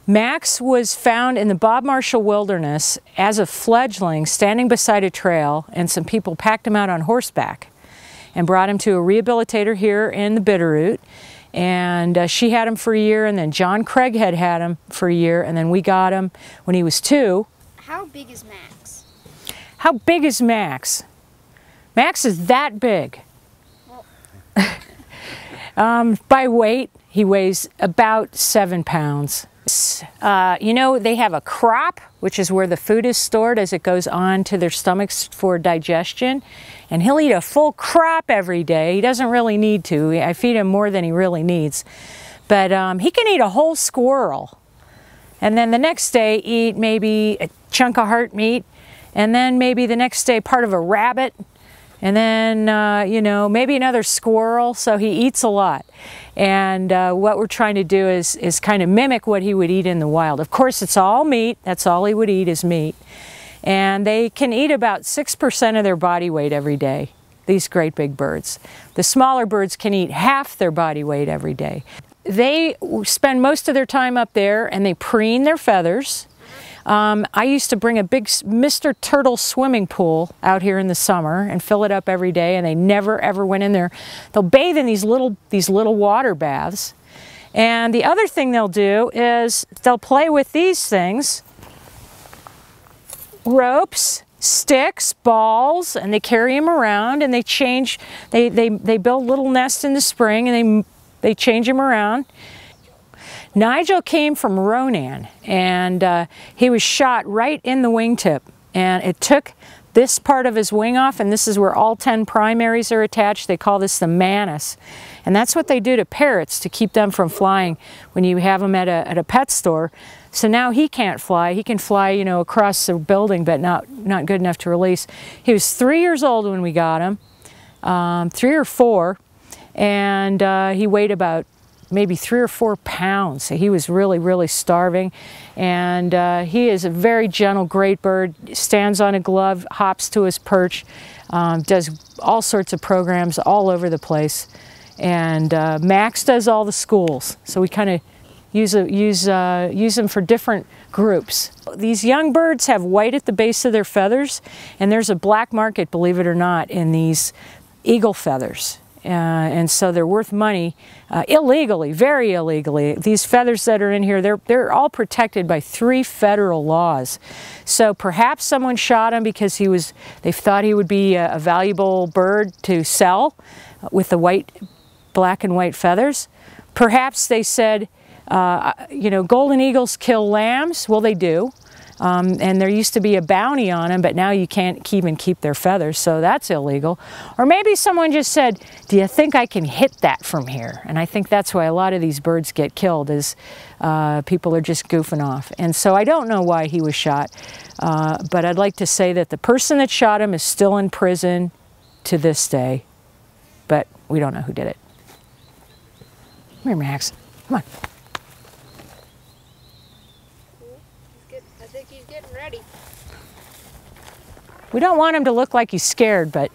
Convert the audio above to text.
Max was found in the Bob Marshall Wilderness as a fledgling standing beside a trail, and some people packed him out on horseback and brought him to a rehabilitator here in the Bitterroot. And she had him for a year, and then John Craighead had him for a year, and then we got him when he was 2. How big is Max? How big is Max? Max is that big. By weight, he weighs about 7 pounds. You know, they have a crop, which is where the food is stored as it goes on to their stomachs for digestion. And he'll eat a full crop every day. He doesn't really need to. I feed him more than he really needs. But he can eat a whole squirrel. And then the next day eat maybe a chunk of heart meat. And then maybe the next day part of a rabbit. And then, you know, maybe another squirrel. So he eats a lot. And what we're trying to do is kind of mimic what he would eat in the wild. Of course, it's all meat. That's all he would eat is meat. And they can eat about 6% of their body weight every day, these great big birds. The smaller birds can eat half their body weight every day. They spend most of their time up there, and they preen their feathers. I used to bring a big Mr. Turtle swimming pool out here in the summer and fill it up every day, and they never ever went in there. They'll bathe in these little water baths. And the other thing they'll do is they'll play with these things, ropes, sticks, balls, and they carry them around, and they change, they build little nests in the spring, and they change them around. Nigel came from Ronan, and he was shot right in the wingtip, and it took this part of his wing off, and this is where all 10 primaries are attached. They call this the manus, and that's what they do to parrots to keep them from flying when you have them at a pet store. So now he can't fly. He can fly, you know, across the building, but not good enough to release. He was 3 years old when we got him, 3 or 4, and he weighed about maybe 3 or 4 pounds. So he was really, really starving. And he is a very gentle, great bird, stands on a glove, hops to his perch, does all sorts of programs all over the place. And Max does all the schools. So we kind of use them for different groups. These young birds have white at the base of their feathers, and there's a black market, believe it or not, in these eagle feathers. And so they're worth money illegally, very illegally. These feathers that are in here, they're all protected by 3 federal laws. So perhaps someone shot him because they thought he would be a valuable bird to sell with the black and white feathers. Perhaps they said, you know, golden eagles kill lambs. Well, they do. And there used to be a bounty on them, but now you can't even keep their feathers, so that's illegal. Or maybe someone just said, do you think I can hit that from here? And I think that's why a lot of these birds get killed, is people are just goofing off. And so I don't know why he was shot, but I'd like to say that the person that shot him is still in prison to this day, but we don't know who did it. Come here, Max. Come on. I think he's getting ready. We don't want him to look like he's scared, but